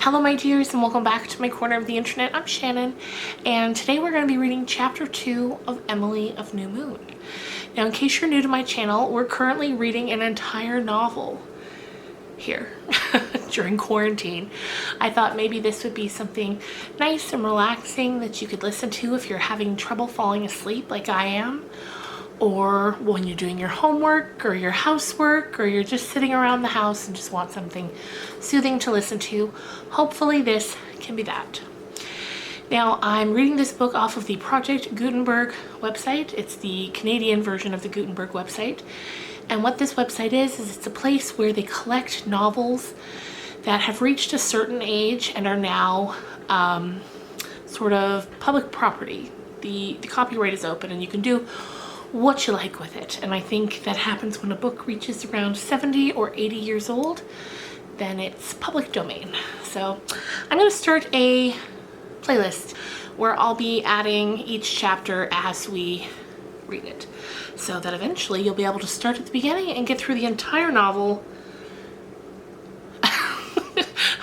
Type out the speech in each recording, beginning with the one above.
Hello my dears, and welcome back to my corner of the internet. I'm Shannon, and today we're going to be reading chapter 2 of Emily of New Moon. Now, in case you're new to my channel, we're currently reading an entire novel here during quarantine. I thought maybe this would be something nice and relaxing that you could listen to if you're having trouble falling asleep like I am, or when you're doing your homework or your housework, or you're just sitting around the house and just want something soothing to listen to. Hopefully this can be that. Now, I'm reading this book off of the Project Gutenberg website. It's the Canadian version of the Gutenberg website. And what this website is it's a place where they collect novels that have reached a certain age and are now sort of public property. The copyright is open and you can do what you like with it. And I think that happens when a book reaches around 70 or 80 years old, then it's public domain. So I'm going to start a playlist where I'll be adding each chapter as we read it, so that eventually you'll be able to start at the beginning and get through the entire novel.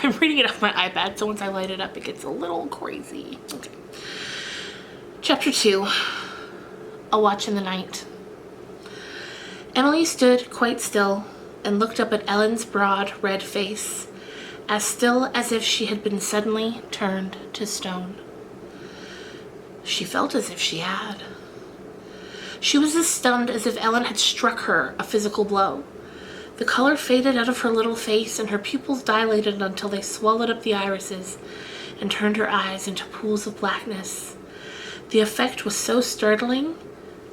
I'm reading it off my iPad, so once I light it up it gets a little crazy. Okay. Chapter 2. A Watch in the Night. Emily stood quite still and looked up at Ellen's broad red face, as still as if she had been suddenly turned to stone. She felt as if she had. She was as stunned as if Ellen had struck her a physical blow. The color faded out of her little face and her pupils dilated until they swallowed up the irises and turned her eyes into pools of blackness. The effect was so startling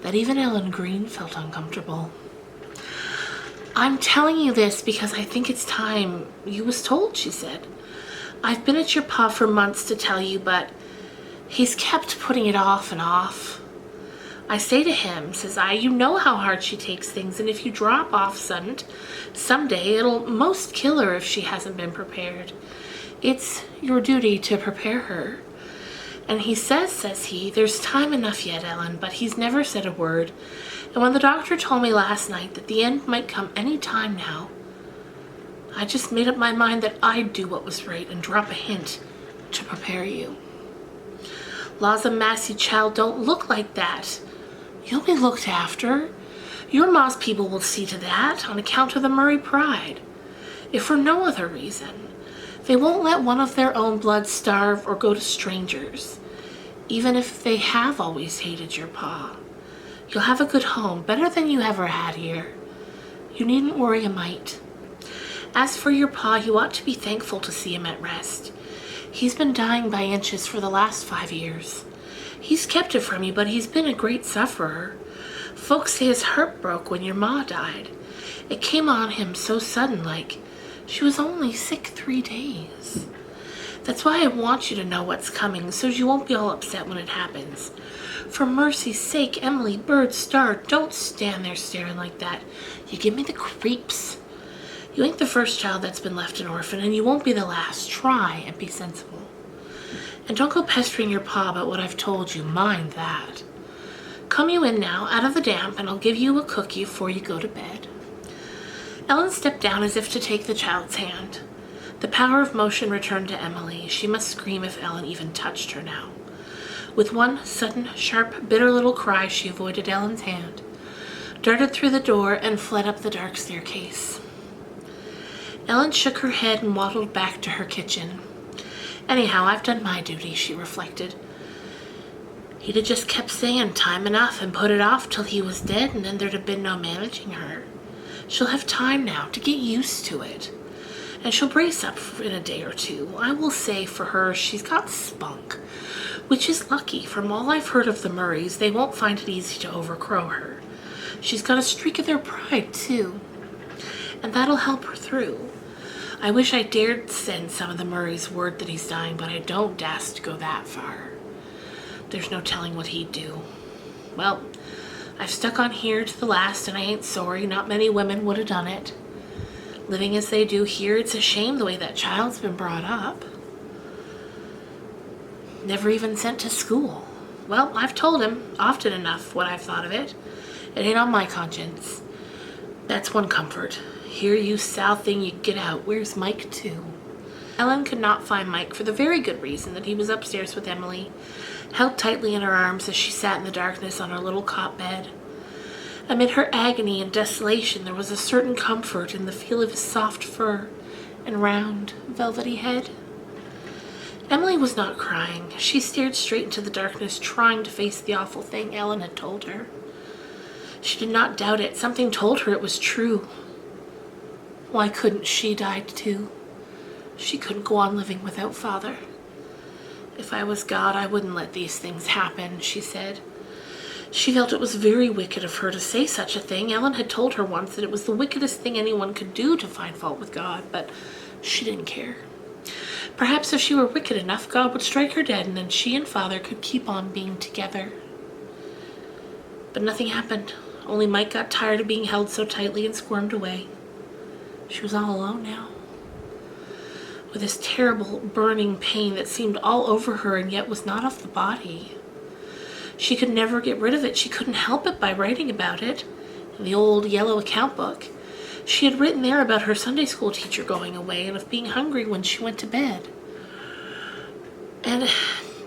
that even Ellen Green felt uncomfortable. "I'm telling you this because I think it's time you was told," she said. "I've been at your pa for months to tell you, but he's kept putting it off and off. I say to him, says I, you know how hard she takes things, and if you drop off someday it'll most kill her if she hasn't been prepared. It's your duty to prepare her. And he says he, there's time enough yet, Ellen, but he's never said a word. And when the doctor told me last night that the end might come any time now, I just made up my mind that I'd do what was right and drop a hint to prepare you. Laws a massy, child, don't look like that. You'll be looked after. Your ma's people will see to that on account of the Murray pride, if for no other reason. They won't let one of their own blood starve or go to strangers, even if they have always hated your pa. You'll have a good home, better than you ever had here. You needn't worry a mite. As for your pa, you ought to be thankful to see him at rest. He's been dying by inches for the last 5 years. He's kept it from you, but he's been a great sufferer. Folks say his heart broke when your ma died. It came on him so sudden like. She was only sick 3 days. That's why I want you to know what's coming, so you won't be all upset when it happens. For mercy's sake, Emily, bird, star, don't stand there staring like that. You give me the creeps. You ain't the first child that's been left an orphan, and you won't be the last. Try and be sensible. And don't go pestering your pa about what I've told you. Mind that. Come you in now, out of the damp, and I'll give you a cookie before you go to bed." Ellen stepped down as if to take the child's hand. The power of motion returned to Emily. She must scream if Ellen even touched her now. With one sudden, sharp, bitter little cry, she avoided Ellen's hand, darted through the door, and fled up the dark staircase. Ellen shook her head and waddled back to her kitchen. Anyhow, I've done my duty, she reflected. He'd have just kept saying time enough and put it off till he was dead, and then there'd have been no managing her. She'll have time now to get used to it, and she'll brace up in a day or two. I will say for her she's got spunk, which is lucky. From all I've heard of the Murrays, they won't find it easy to overcrow her. She's got a streak of their pride, too, and that'll help her through. I wish I dared send some of the Murrays word that he's dying, but I don't dast to go that far. There's no telling what he'd do. Well, I've stuck on here to the last, and I ain't sorry. Not many women would have done it. Living as they do here, it's a shame the way that child's been brought up. Never even sent to school. Well, I've told him often enough what I've thought of it. It ain't on my conscience. That's one comfort. Here, you Sal thing, you get out. Where's Mike, too? Ellen could not find Mike for the very good reason that he was upstairs with Emily, held tightly in her arms as she sat in the darkness on her little cot bed. Amid her agony and desolation, there was a certain comfort in the feel of his soft fur and round, velvety head. Emily was not crying. She stared straight into the darkness, trying to face the awful thing Ellen had told her. She did not doubt it. Something told her it was true. Why couldn't she die too? She couldn't go on living without Father. If I was God, I wouldn't let these things happen, she said. She felt it was very wicked of her to say such a thing. Ellen had told her once that it was the wickedest thing anyone could do to find fault with God, but she didn't care. Perhaps if she were wicked enough, God would strike her dead, and then she and Father could keep on being together. But nothing happened. Only Mike got tired of being held so tightly and squirmed away. She was all alone now, with this terrible burning pain that seemed all over her and yet was not of the body. She could never get rid of it. She couldn't help it by writing about it. In the old yellow account book, she had written there about her Sunday school teacher going away and of being hungry when she went to bed. And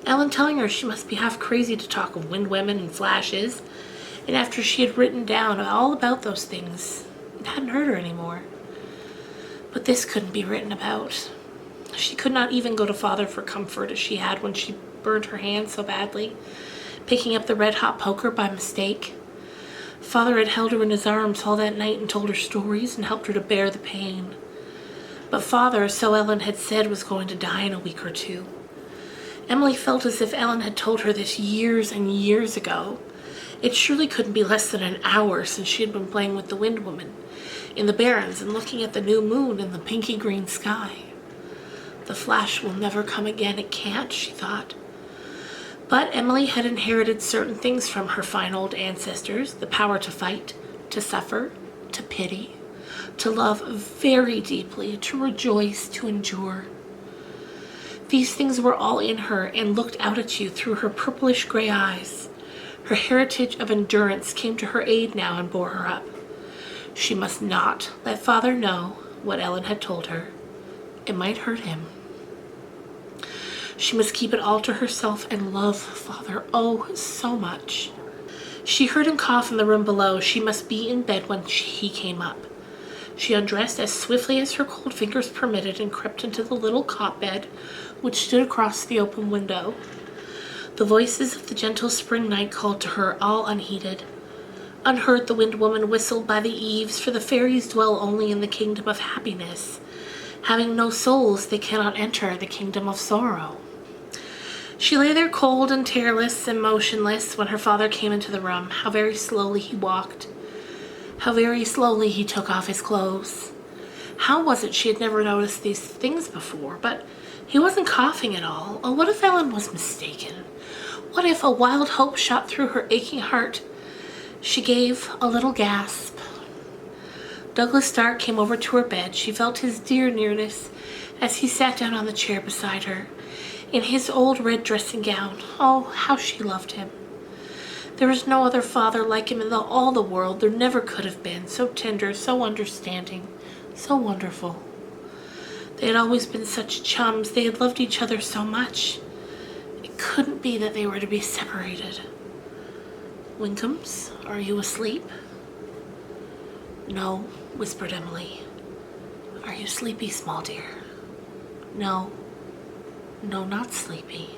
Ellen telling her she must be half crazy to talk of wind women and flashes. And after she had written down all about those things, it hadn't hurt her anymore. But this couldn't be written about. She could not even go to Father for comfort as she had when she burned her hand so badly, picking up the red-hot poker by mistake. Father had held her in his arms all that night and told her stories and helped her to bear the pain. But Father, so Ellen had said, was going to die in a week or two. Emily felt as if Ellen had told her this years and years ago. It surely couldn't be less than an hour since she had been playing with the Wind Woman in the barrens and looking at the new moon in the pinky green sky. The flash will never come again. It can't, she thought. But Emily had inherited certain things from her fine old ancestors: the power to fight, to suffer, to pity, to love very deeply, to rejoice, to endure. These things were all in her and looked out at you through her purplish gray eyes. Her heritage of endurance came to her aid now and bore her up. She must not let Father know what Ellen had told her. It might hurt him. She must keep it all to herself and love Father, oh, so much. She heard him cough in the room below. She must be in bed when he came up. She undressed as swiftly as her cold fingers permitted and crept into the little cot bed which stood across the open window. The voices of the gentle spring night called to her, all unheeded. Unheard, the Wind Woman whistled by the eaves, for the fairies dwell only in the kingdom of happiness. Having no souls, they cannot enter the kingdom of sorrow. She lay there cold and tearless and motionless when her father came into the room. How very slowly he walked. How very slowly he took off his clothes. How was it she had never noticed these things before? But he wasn't coughing at all. Oh, what if Ellen was mistaken? What if a wild hope shot through her aching heart? She gave a little gasp. Douglas Stark came over to her bed. She felt his dear nearness as he sat down on the chair beside her, in his old red dressing gown. Oh, how she loved him. There was no other father like him in all the world. There never could have been. So tender, so understanding, so wonderful. They had always been such chums. They had loved each other so much. It couldn't be that they were to be separated. Wincombs, are you asleep? No, whispered Emily. Are you sleepy, small dear? No, not sleepy.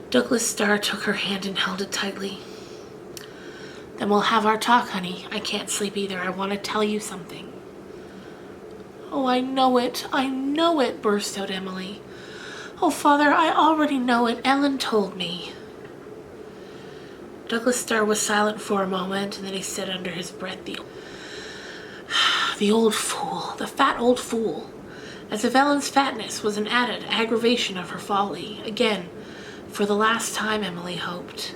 Douglas Starr took her hand and held it tightly. Then we'll have our talk, honey. I can't sleep either. I want to tell you something. Oh, I know it, burst out Emily. Oh, Father, I already know it. Ellen told me. Douglas Starr was silent for a moment, and then he said under his breath, the old fool, the fat old fool, as if Ellen's fatness was an added aggravation of her folly. Again, for the last time, Emily hoped.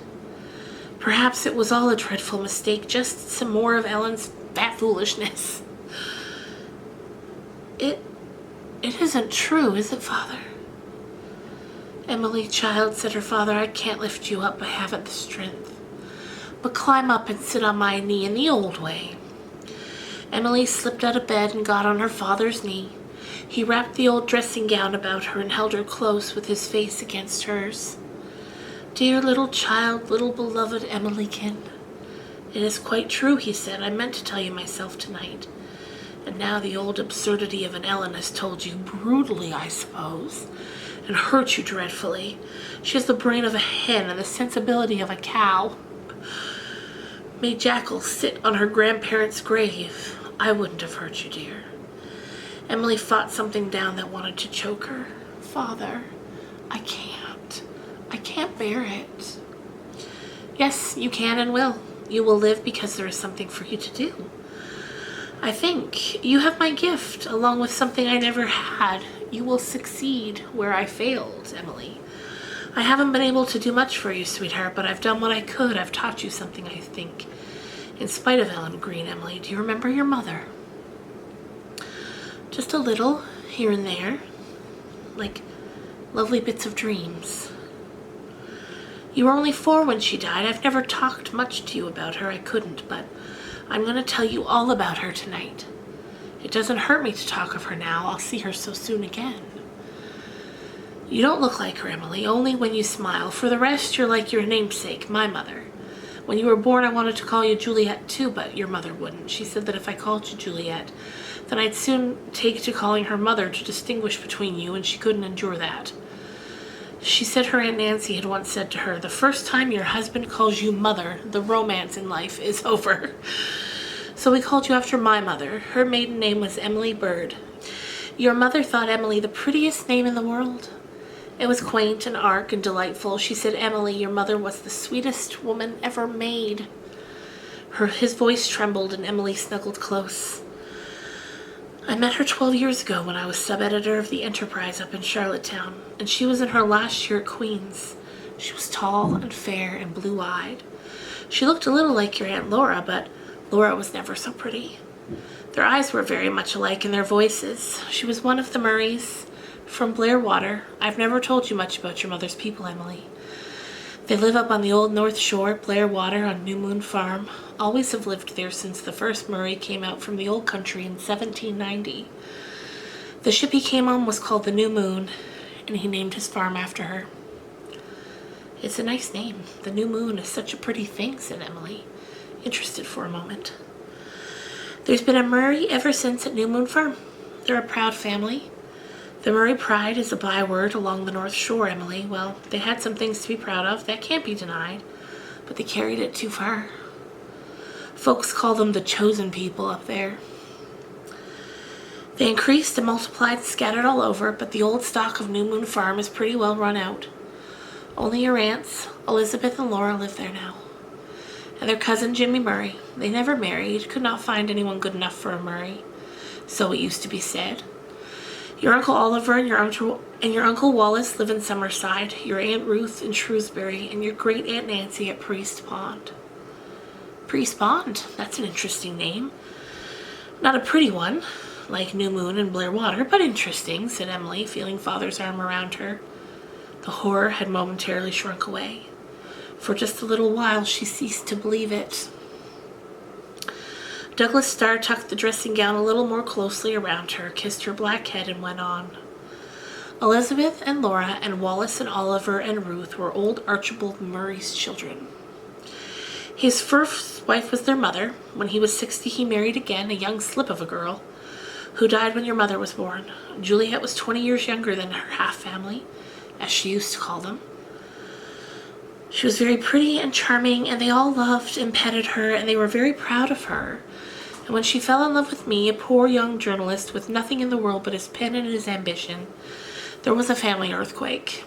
Perhaps it was all a dreadful mistake, just some more of Ellen's fat foolishness. It isn't true, is it, Father? Emily, child, said her father, I can't lift you up. I haven't the strength. But climb up and sit on my knee in the old way. Emily slipped out of bed and got on her father's knee. He wrapped the old dressing gown about her and held her close with his face against hers. "Dear little child, little beloved Emilykin. It is quite true," he said. "I meant to tell you myself tonight. And now the old absurdity of an Ellen has told you, brutally, I suppose, and hurt you dreadfully. She has the brain of a hen and the sensibility of a cow. Made jackals sit on her grandparents' grave. I wouldn't have hurt you, dear." Emily fought something down that wanted to choke her. "Father, I can't. I can't bear it." "Yes, you can and will. You will live because there is something for you to do. I think you have my gift, along with something I never had. You will succeed where I failed, Emily. I haven't been able to do much for you, sweetheart, but I've done what I could. I've taught you something, I think. In spite of Ellen Green, Emily, do you remember your mother?" "Just a little, here and there, like lovely bits of dreams." "You were only 4 when she died. I've never talked much to you about her. I couldn't, but I'm going to tell you all about her tonight. It doesn't hurt me to talk of her now. I'll see her so soon again. You don't look like her, Emily, only when you smile. For the rest, you're like your namesake, my mother. When you were born, I wanted to call you Juliet too, but your mother wouldn't. She said that if I called you Juliet, then I'd soon take to calling her mother to distinguish between you, and she couldn't endure that. She said her Aunt Nancy had once said to her, 'The first time your husband calls you mother, the romance in life is over.' So we called you after my mother. Her maiden name was Emily Bird. Your mother thought Emily the prettiest name in the world. It was quaint and arch and delightful. She said, 'Emily, your mother was the sweetest woman ever made.'" His voice trembled and Emily snuggled close. "I met her 12 years ago when I was sub-editor of the Enterprise up in Charlottetown, and she was in her last year at Queen's. She was tall and fair and blue-eyed. She looked a little like your Aunt Laura, but Laura was never so pretty. Their eyes were very much alike in their voices. She was one of the Murrays from Blairwater. I've never told you much about your mother's people, Emily. They live up on the old North Shore, Blairwater, on New Moon Farm. Always have lived there since the first Murray came out from the old country in 1790. The ship he came on was called the New Moon, and he named his farm after her." "It's a nice name. The New Moon is such a pretty thing," said Emily, interested for a moment. "There's been a Murray ever since at New Moon Farm. They're a proud family. The Murray pride is a byword along the North Shore, Emily. Well, they had some things to be proud of, that can't be denied, but they carried it too far. Folks call them the chosen people up there. They increased and multiplied, scattered all over, but the old stock of New Moon Farm is pretty well run out. Only your aunts, Elizabeth and Laura, live there now. And their cousin Jimmy Murray. They never married, could not find anyone good enough for a Murray. So it used to be said. Your Uncle Oliver and your Uncle Wallace live in Summerside, your Aunt Ruth in Shrewsbury, and your great Aunt Nancy at Priest Pond." "Priest Pond? That's an interesting name. Not a pretty one, like New Moon and Blairwater, but interesting," said Emily, feeling Father's arm around her. The horror had momentarily shrunk away. For just a little while she ceased to believe it. Douglas Starr tucked the dressing gown a little more closely around her, kissed her black head, and went on. "Elizabeth and Laura and Wallace and Oliver and Ruth were old Archibald Murray's children. His first wife was their mother. When he was 60, he married again, a young slip of a girl, who died when your mother was born. Juliet was 20 years younger than her half-family, as she used to call them. She was very pretty and charming, and they all loved and petted her, and they were very proud of her. And when she fell in love with me, a poor young journalist with nothing in the world but his pen and his ambition, there was a family earthquake.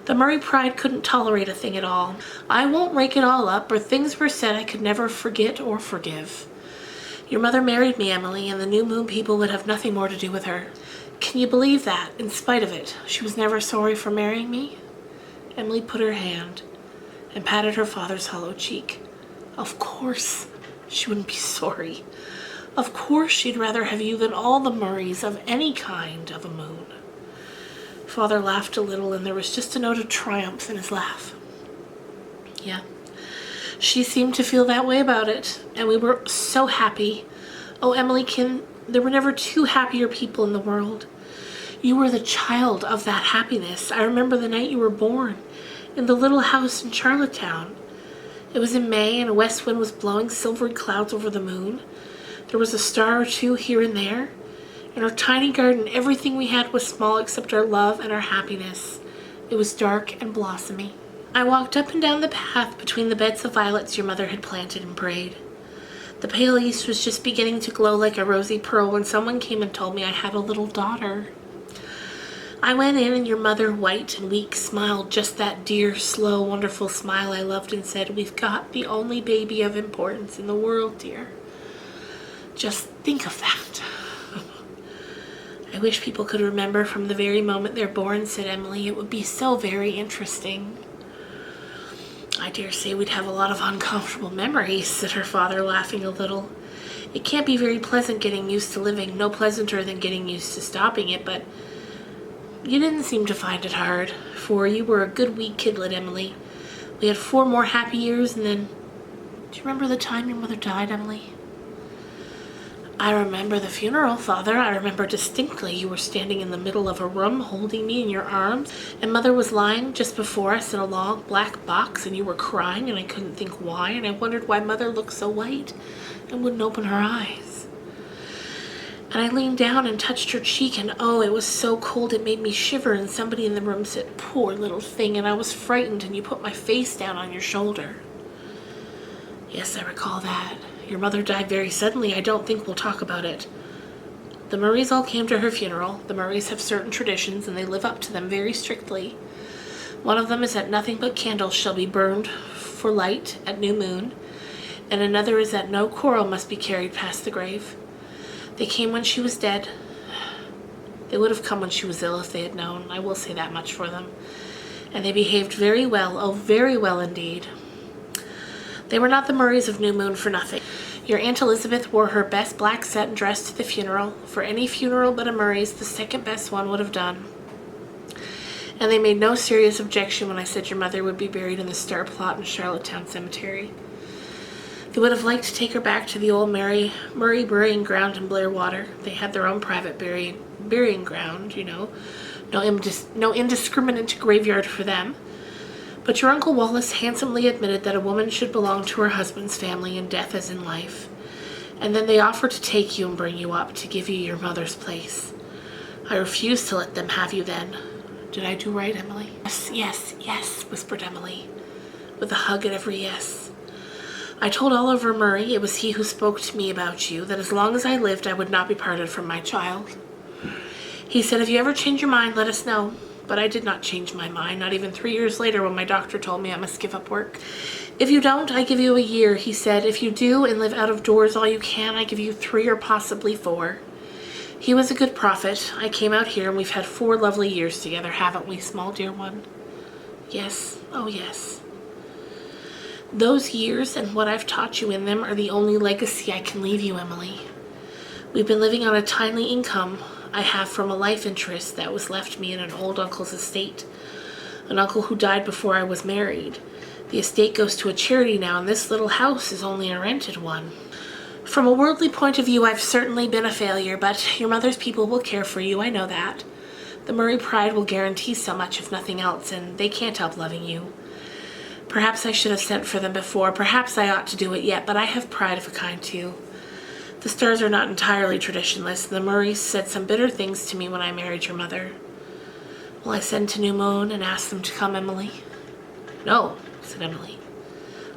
The Murray pride couldn't tolerate a thing at all. I won't rake it all up, or things were said I could never forget or forgive. Your mother married me, Emily, and the New Moon people would have nothing more to do with her. Can you believe that, in spite of it, she was never sorry for marrying me?" Emily put her hand and patted her father's hollow cheek. "Of course she wouldn't be sorry. Of course she'd rather have you than all the Murrays of any kind of a moon." Father laughed a little, and there was just a note of triumph in his laugh. "Yeah, she seemed to feel that way about it, and we were so happy. Oh, Emilykin, There were never two happier people in the world. You were the child of that happiness. I remember the night you were born in the little house in Charlottetown. It was in May and a west wind was blowing silvery clouds over the moon. There was a star or two here and there. In our tiny garden, everything we had was small except our love and our happiness. It was dark and blossomy. I walked up and down the path between the beds of violets your mother had planted and prayed. The pale east was just beginning to glow like a rosy pearl when someone came and told me I had a little daughter. I went in and your mother, white and weak, smiled just that dear, slow, wonderful smile I loved and said, "We've got the only baby of importance in the world, dear." Just think of that. I wish people could remember from the very moment they're born, said Emily. It would be so very interesting. I dare say we'd have a lot of uncomfortable memories, said her father, laughing a little. It can't be very pleasant getting used to living, no pleasanter than getting used to stopping it, but you didn't seem to find it hard, for you were a good wee kidlet, Emily. We had 4 more happy years, and then... Do you remember the time your mother died, Emily? I remember the funeral, Father. I remember distinctly you were standing in the middle of a room holding me in your arms, and Mother was lying just before us in a long black box, and you were crying, and I couldn't think why, and I wondered why Mother looked so white and wouldn't open her eyes. And I leaned down and touched her cheek, and oh, it was so cold it made me shiver, and somebody in the room said, "Poor little thing," and I was frightened, and you put my face down on your shoulder. Yes, I recall that. Your mother died very suddenly. I don't think we'll talk about it. The Murrays all came to her funeral. The Murrays have certain traditions, and they live up to them very strictly. One of them is that nothing but candles shall be burned for light at new moon, and another is that no coral must be carried past the grave. They came when she was dead. They would have come when she was ill if they had known. I will say that much for them. And they behaved very well, oh, very well indeed. They were not the Murrays of New Moon for nothing. Your Aunt Elizabeth wore her best black satin dress to the funeral. For any funeral but a Murray's, the second best one would have done. And they made no serious objection when I said your mother would be buried in the star plot in Charlottetown Cemetery. They would have liked to take her back to the old Murray burying ground in Blairwater. They had their own private burying ground, you know. No indiscriminate graveyard for them. But your Uncle Wallace handsomely admitted that a woman should belong to her husband's family in death as in life. And then they offered to take you and bring you up, to give you your mother's place. I refused to let them have you then. Did I do right, Emily? Yes, yes, yes, whispered Emily, with a hug at every yes. I told Oliver Murray, it was he who spoke to me about you, that as long as I lived I would not be parted from my child. He said, if you ever change your mind, let us know. But I did not change my mind, not even 3 years later when my doctor told me I must give up work. If you don't, I give you a year, he said. If you do and live out of doors all you can, I give you 3 or possibly 4. He was a good prophet. I came out here and we've had 4 lovely years together, haven't we, small dear one? Yes, oh yes. Those years and what I've taught you in them are the only legacy I can leave you, Emily. We've been living on a tiny income I have from a life interest that was left me in an old uncle's estate. An uncle who died before I was married. The estate goes to a charity now, and this little house is only a rented one. From a worldly point of view, I've certainly been a failure, but your mother's people will care for you, I know that. The Murray pride will guarantee so much, if nothing else, and they can't help loving you. Perhaps I should have sent for them before, perhaps I ought to do it yet, but I have pride of a kind too. The Stars are not entirely traditionless, and the Murrays said some bitter things to me when I married your mother. Will I send to New Moon and ask them to come, Emily? No, said Emily,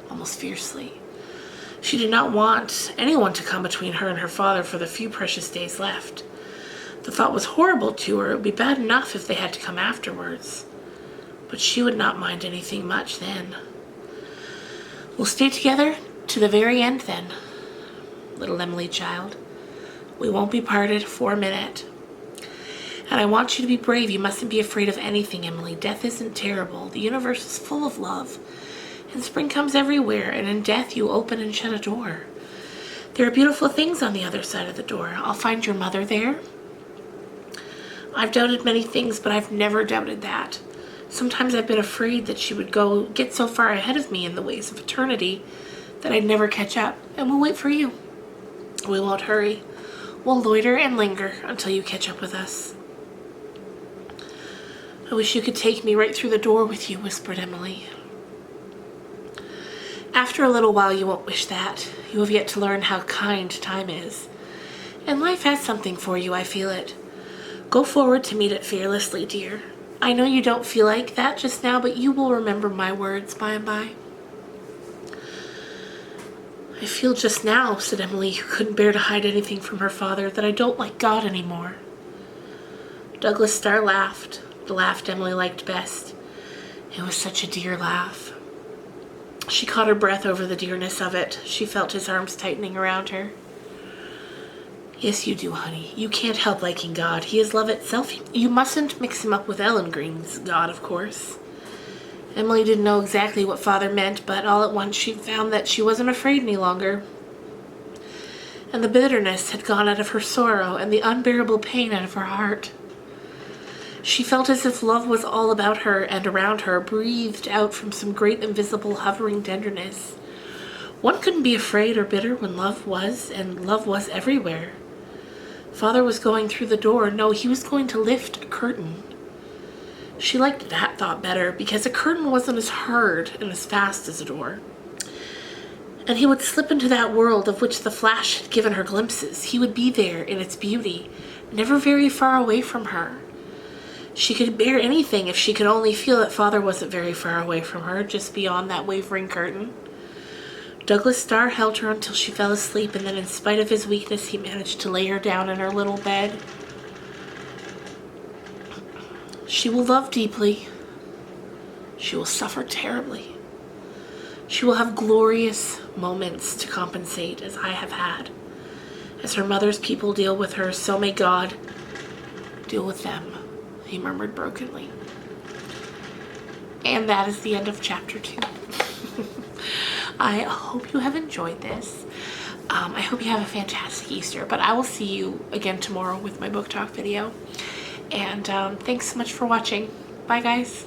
almost fiercely. She did not want anyone to come between her and her father for the few precious days left. The thought was horrible to her. It would be bad enough if they had to come afterwards. But she would not mind anything much then. We'll stay together to the very end then, little Emily child. We won't be parted for a minute. And I want you to be brave. You mustn't be afraid of anything, Emily. Death isn't terrible. The universe is full of love. And spring comes everywhere, and in death you open and shut a door. There are beautiful things on the other side of the door. I'll find your mother there. I've doubted many things, but I've never doubted that. Sometimes I've been afraid that she would get so far ahead of me in the ways of eternity that I'd never catch up, and we'll wait for you. We won't hurry. We'll loiter and linger until you catch up with us. I wish you could take me right through the door with you, whispered Emily. After a little while you won't wish that. You have yet to learn how kind time is. And life has something for you, I feel it. Go forward to meet it fearlessly, dear. I know you don't feel like that just now, but you will remember my words by and by. I feel just now, said Emily, who couldn't bear to hide anything from her father, that I don't like God anymore. Douglas Starr laughed, the laugh Emily liked best. It was such a dear laugh. She caught her breath over the dearness of it. She felt his arms tightening around her. Yes, you do, honey. You can't help liking God. He is love itself. You mustn't mix him up with Ellen Green's God, of course. Emily didn't know exactly what Father meant, but all at once she found that she wasn't afraid any longer. And the bitterness had gone out of her sorrow and the unbearable pain out of her heart. She felt as if love was all about her and around her, breathed out from some great invisible hovering tenderness. One couldn't be afraid or bitter when love was, and love was everywhere. Father was going through the door. No, he was going to lift a curtain. She liked that thought better, because a curtain wasn't as hard and as fast as a door. And he would slip into that world of which the flash had given her glimpses. He would be there in its beauty, never very far away from her. She could bear anything if she could only feel that Father wasn't very far away from her, just beyond that wavering curtain. Douglas Starr held her until she fell asleep, and then in spite of his weakness, he managed to lay her down in her little bed. She will love deeply. She will suffer terribly. She will have glorious moments to compensate, as I have had. As her mother's people deal with her, so may God deal with them, he murmured brokenly. And that is the end of chapter 2. I hope you have enjoyed this. I hope you have a fantastic Easter, but I will see you again tomorrow with my book talk video. And thanks so much for watching. Bye, guys.